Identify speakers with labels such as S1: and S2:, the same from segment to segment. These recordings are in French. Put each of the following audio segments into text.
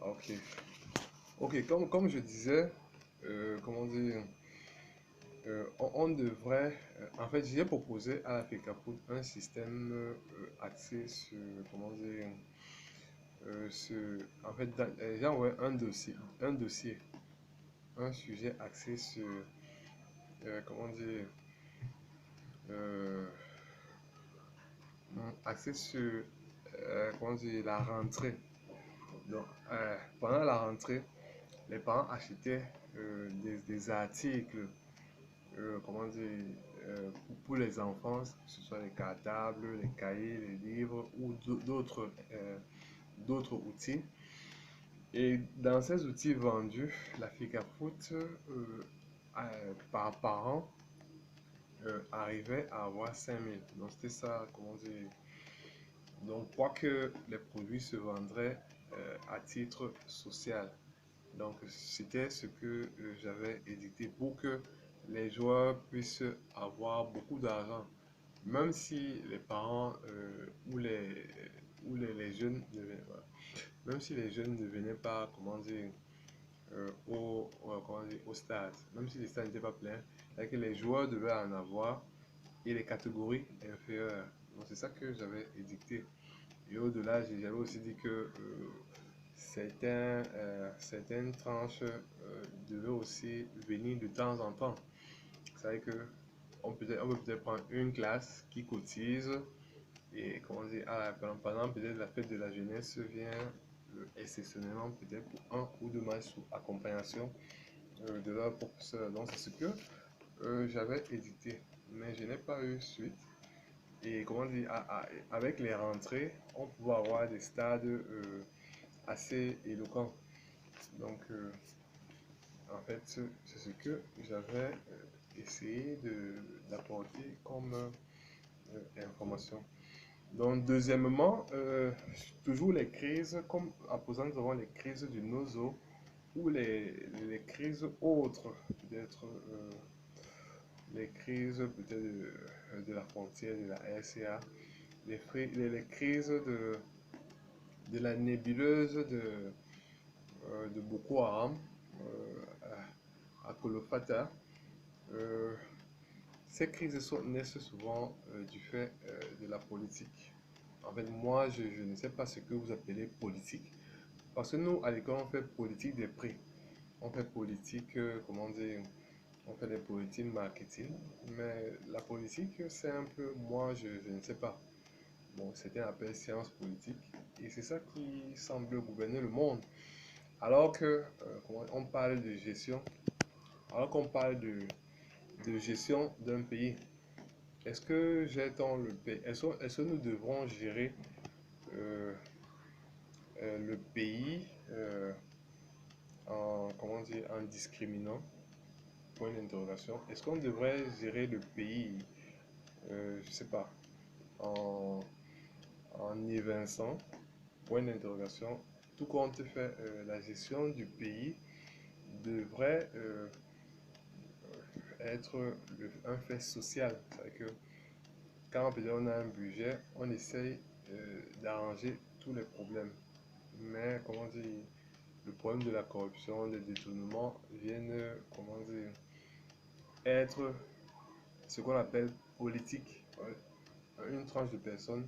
S1: Ok. Ok, comme je disais, comment dire, on devrait, en fait, j'ai proposé à la FECAPOUT un système axé sur, comment dire, en fait, j'ai envoyé un dossier, un sujet axé sur, comment dire, euh, axé sur, comment dire, la rentrée. Donc, pendant la rentrée, les parents achetaient des articles, comment dire, pour les enfants, que ce soit les cartables, les cahiers, les livres ou d'autres outils. Et dans ces outils vendus, la FICAFOOT, par parent, arrivait à avoir 5 000. Donc c'était ça, comment dire. Donc, quoique les produits se vendraient à titre social. Donc, c'était ce que j'avais édité pour que les joueurs puissent avoir beaucoup d'argent, même si les parents ou les jeunes ne venaient pas, même si les jeunes ne venaient pas, comment dire, comment dire, au stade, même si les stades n'étaient pas pleins, et que les joueurs devaient en avoir et les catégories inférieures. Donc, c'est ça que j'avais édicté. Et au-delà, j'avais aussi dit que certaines tranches devaient aussi venir de temps en temps. C'est vrai que on peut peut-être prendre une classe qui cotise et comment dire, pendant peut-être la fête de la jeunesse vient exceptionnellement peut-être pour un ou deux matchs sous accompagnation de leur professeur. Donc c'est ce que j'avais édité, mais je n'ai pas eu suite. Et comment dire, avec les rentrées, on pouvait avoir des stades assez éloquents. Donc, en fait, c'est ce que j'avais essayé d'apporter comme information. Donc, deuxièmement, toujours les crises, comme à présent nous avons les crises du nozo ou les crises autres, peut-être les crises peut-être de la frontière, de la RCA, les crises de la nébuleuse de Boko Haram à Kolofata. Euh, Ces crises naissent souvent du fait de la politique. En fait, moi, je ne sais pas ce que vous appelez politique. Parce que nous, à l'école, on fait politique des prix. On fait politique, comment dire, on fait des politiques marketing. Mais la politique, c'est un peu, moi, je ne sais pas. Bon, c'était un appel science politique. Et c'est ça qui semble gouverner le monde. Alors que, on parle de gestion, alors qu'on parle de gestion d'un pays, est-ce que le pays, est-ce que nous devrons gérer euh, le pays en, comment dire, en discriminant? Point d'interrogation. Est-ce qu'on devrait gérer le pays, je sais pas, en, en évinçant? Point d'interrogation. Tout compte fait, la gestion du pays devrait être un fait social. C'est-à-dire que quand on a un budget, on essaye d'arranger tous les problèmes. Mais, comment dire, le problème de la corruption, des détournements viennent, comment dire, être ce qu'on appelle politique. Une tranche de personnes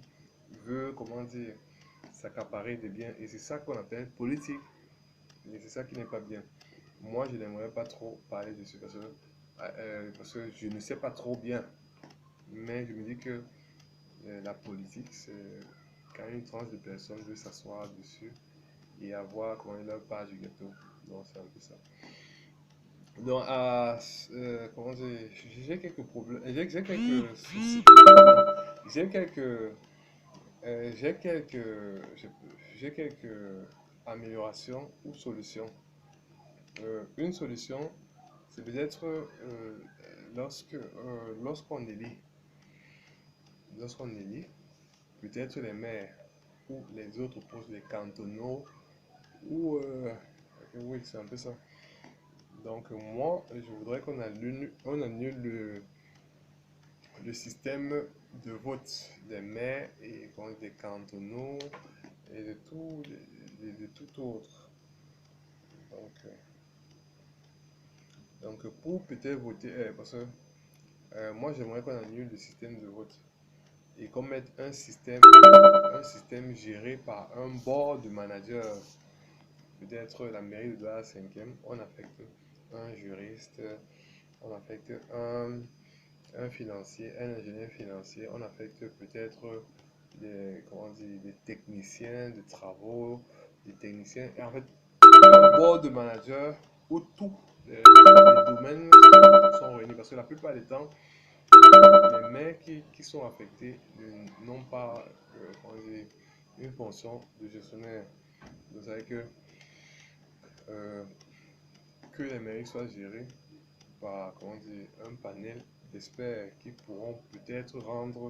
S1: veut, comment dire, s'accaparer des biens et c'est ça qu'on appelle politique. Et c'est ça qui n'est pas bien. Moi, je n'aimerais pas trop parler de ce parce que je ne sais pas trop bien. Mais je me dis que la politique, c'est quand une tranche de personnes veut s'asseoir dessus et avoir comment dire, leur part du gâteau. Donc, c'est un peu ça. Donc, comment dire, j'ai quelques problèmes, j'ai quelques soucis, j'ai quelques, j'ai quelques, j'ai quelques améliorations ou solutions. Une solution, c'est peut-être lorsqu'on élit, lorsqu'on élit, peut-être les maires ou les autres postes, les cantonaux, ou oui, c'est un peu ça. Donc moi, je voudrais qu'on annule le système de vote des maires et des cantonaux et de tout autre. Donc, pour peut-être voter, parce que moi j'aimerais qu'on annule le système de vote et qu'on mette un système géré par un board de managers. Peut-être la mairie de Douala 5e, on affecte un juriste, on affecte un financier, un ingénieur financier, on affecte peut-être des, comment dire, des techniciens de travaux, des techniciens, et en fait, un board de manager où tous les domaines sont réunis. Parce que la plupart des temps, les maires qui sont affectés n'ont pas comment dire, une fonction de gestionnaire. Vous savez euh, que les mairies soient gérées par comment dire, un panel d'experts qui pourront peut-être rendre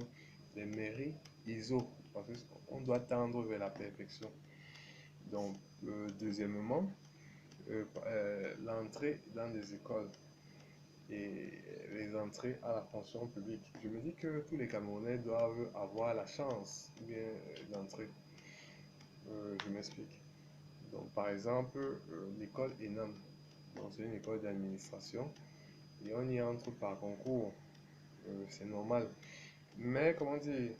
S1: les mairies ISO, parce qu'on doit tendre vers la perfection. Donc, deuxièmement, l'entrée dans les écoles et les entrées à la fonction publique. Je me dis que tous les Camerounais doivent avoir la chance d'entrer. Je m'explique. Donc, par exemple, l'école ENAM, c'est une école d'administration et on y entre par concours. C'est normal. Mais comment dire,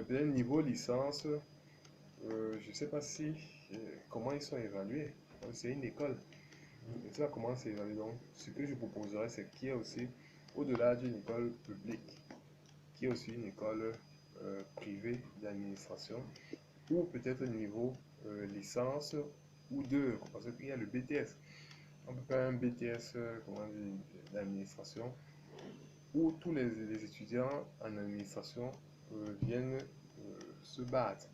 S1: bien niveau licence, je ne sais pas si comment ils sont évalués. C'est une école. Je ne sais pas comment c'est évalué. Donc, ce que je proposerais, c'est qu'il y ait aussi, au-delà d'une école publique, qu'il y ait aussi une école privée d'administration, ou peut-être niveau licence ou deux, parce qu'il y a le BTS. On peut faire un BTS comment dire, d'administration où tous les étudiants en administration viennent se battre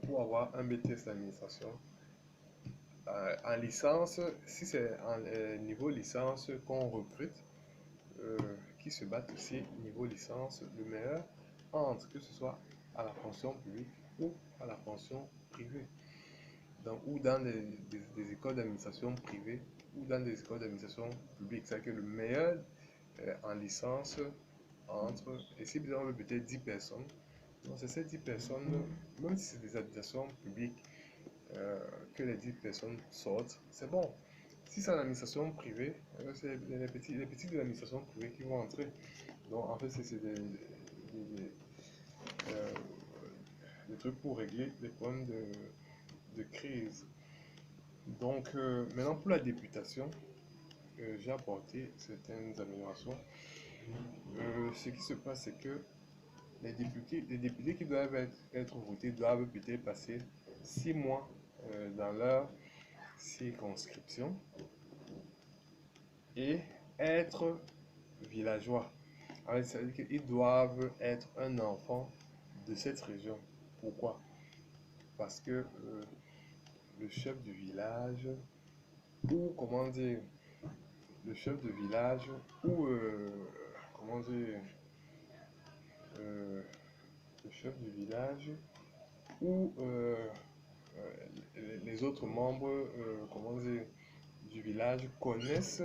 S1: pour avoir un BTS d'administration. En licence, si c'est en niveau licence qu'on recrute, qui se battent aussi niveau licence, le meilleur entre que ce soit à la fonction publique ou à la fonction privée. Donc, ou dans des écoles d'administration privée ou dans des écoles d'administration publique. C'est-à-dire que le meilleur en licence entre, et si on veut peut-être 10 personnes, donc c'est ces 10 personnes, même si c'est des administrations publiques, que les 10 personnes sortent, c'est bon. Si c'est en administration privée, c'est les petits de l'administration privée qui vont entrer. Donc en fait, c'est euh, des trucs pour régler les problèmes de crise. Donc maintenant pour la députation, j'ai apporté certaines améliorations. Ce qui se passe, c'est que les députés qui doivent être votés doivent peut-être passer 6 mois dans leur circonscription et être villageois. Alors, ça veut dire qu'ils doivent être un enfant de cette région. Pourquoi? Parce que le chef du village, ou comment dire, le chef de village, ou comment dire, euh, le chef du village, ou les autres membres, comment dire, du village connaissent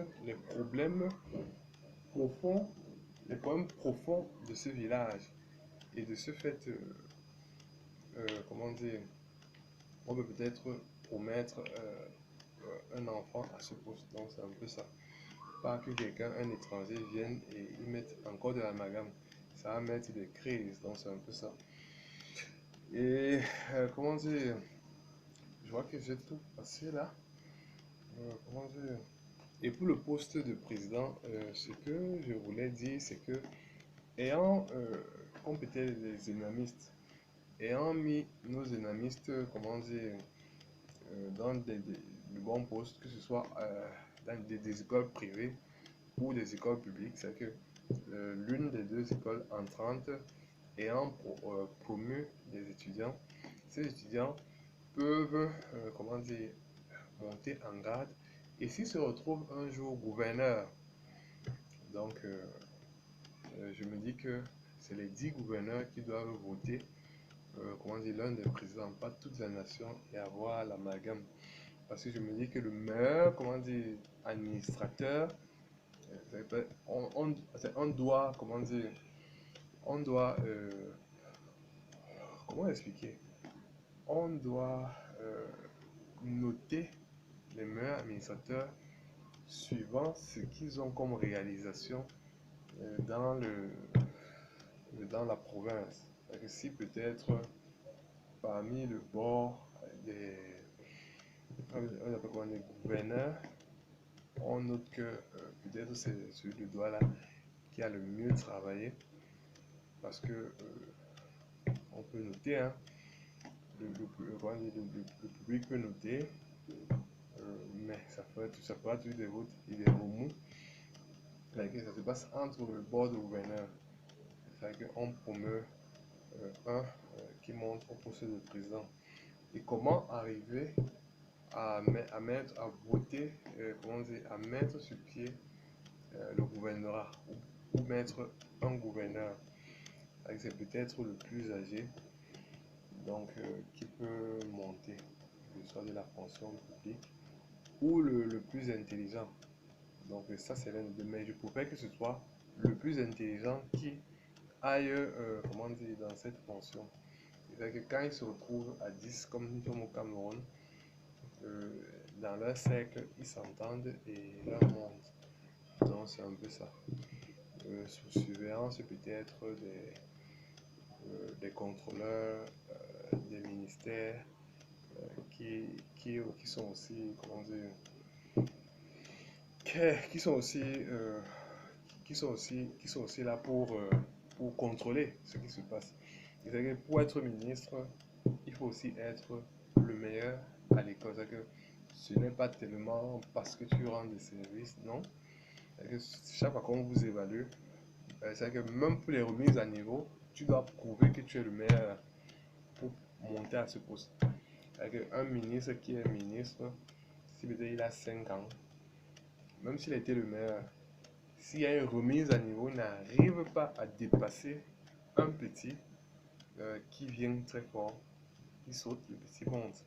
S1: profonds, les problèmes profonds de ce village. Et de ce fait, comment dire, on peut peut-être promettre un enfant à ce poste. Donc c'est un peu ça. Pas que quelqu'un, un étranger, vienne et y mette encore de l'amalgame. Ça va mettre des crises. Donc c'est un peu ça. Et comment dire, je vois que j'ai tout passé là. Comment dire, et pour le poste de président, ce que je voulais dire, c'est que ayant, comme peut-être les énamistes, ayant mis nos énamistes, comment dire, dans de bons postes, que ce soit dans des écoles privées ou des écoles publiques, c'est que l'une des deux écoles entrantes ayant promu des étudiants, ces étudiants peuvent, comment dire, monter en grade et s'ils se retrouvent un jour gouverneur, donc je me dis que c'est les 10 gouverneurs qui doivent voter, comment dire, l'un des présidents, pas toute la nation, et avoir l'amalgame. Parce que je me dis que le meilleur, comment dire, administrateur, on doit, comment dire, on doit, comment expliquer? On doit noter les meilleurs administrateurs suivant ce qu'ils ont comme réalisation dans dans la province. Si peut-être parmi le bord des, on appelle quoi, des gouverneurs, on note que peut-être c'est celui de Douala qui a le mieux travaillé parce que on peut noter, hein, le public peut noter, mais ça peut être des votes et des remous. Ça se passe entre le bord de gouverneur. C'est-à-dire qu'on promeut un qui monte au poste de président. Et comment arriver à voter, comment dire, à mettre sur pied le gouvernorat ou mettre un gouverneur. C'est peut-être le plus âgé, donc qui peut monter, que ce soit de la fonction publique, ou le plus intelligent. Donc ça c'est l'un des deux, mais je préfère que ce soit le plus intelligent qui aille comment dire, dans cette fonction. C'est-à-dire que quand ils se retrouvent à 10 comme nous sommes au Cameroun, dans leur cercle, ils s'entendent et leur montent. Donc c'est un peu ça. Sous surveillance peut-être des contrôleurs, des ministères qui sont aussi, comment dire, qui sont aussi, qui sont aussi là pour contrôler ce qui se passe. C'est-à-dire que pour être ministre, il faut aussi être le meilleur à l'école. C'est-à-dire que ce n'est pas tellement parce que tu rends des services, non. C'est-à-dire que chaque fois qu'on vous évalue, c'est-à-dire que même pour les remises à niveau, tu dois prouver que tu es le meilleur pour monter à ce poste. C'est-à-dire qu'un ministre qui est ministre, si peut-être il a 5 ans, même s'il a été le meilleur, s'il y a une remise à niveau, il n'arrive pas à dépasser un petit qui vient très fort, il saute, le petit monte.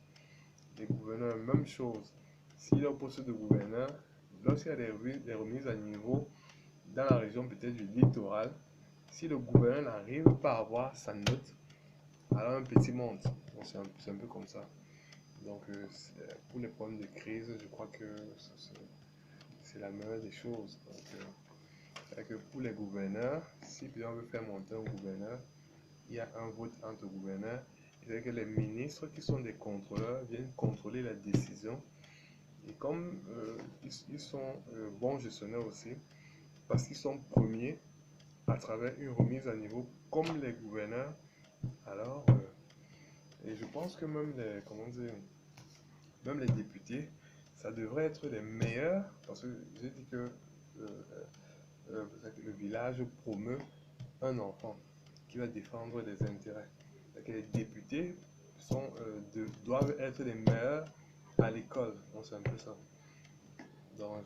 S1: Les gouverneurs, même chose. S'il est au poste de gouverneur, lorsqu'il y a des remises à niveau dans la région peut-être du littoral, si le gouverneur n'arrive pas à avoir sa note, alors un petit monte. C'est un peu comme ça. Donc pour les problèmes de crise, je crois que c'est la meilleure des choses. Donc, que pour les gouverneurs, si on veut faire monter un gouverneur, il y a un vote entre gouverneurs. C'est-à-dire que les ministres qui sont des contrôleurs viennent contrôler la décision. Et comme ils sont bons gestionnaires aussi, parce qu'ils sont premiers à travers une remise à niveau comme les gouverneurs, alors, et je pense que même les, comment dire, même les députés, ça devrait être les meilleurs, parce que j'ai dit que le village promeut un enfant qui va défendre les intérêts. Que les députés doivent être les meilleurs à l'école. Donc c'est un peu ça. Donc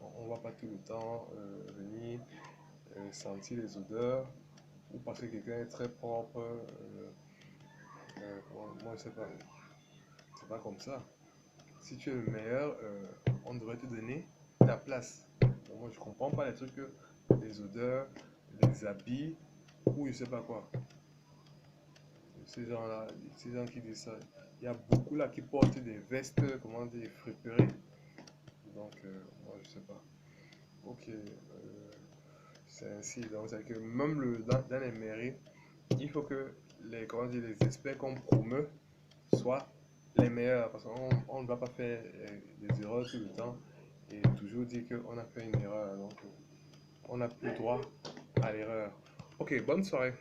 S1: on ne va pas tout le temps venir sentir les odeurs ou parce que quelqu'un est très propre. Moi je sais pas. C'est pas comme ça. Si tu es le meilleur, on devrait te donner ta place. Donc, moi je comprends pas les trucs que les odeurs, les habits ou je sais pas quoi. Ces gens-là, ces gens qui disent ça, il y a beaucoup là qui portent des vestes, comment dire, friperies. Donc, moi, je sais pas. Ok, c'est ainsi. Donc, c'est que même dans les mairies, il faut que les, comment dire, les experts qu'on promeut soient les meilleurs. Parce qu'on ne va pas faire des erreurs tout le temps et toujours dire qu'on a fait une erreur. Donc, on n'a plus droit à l'erreur. Ok, bonne soirée.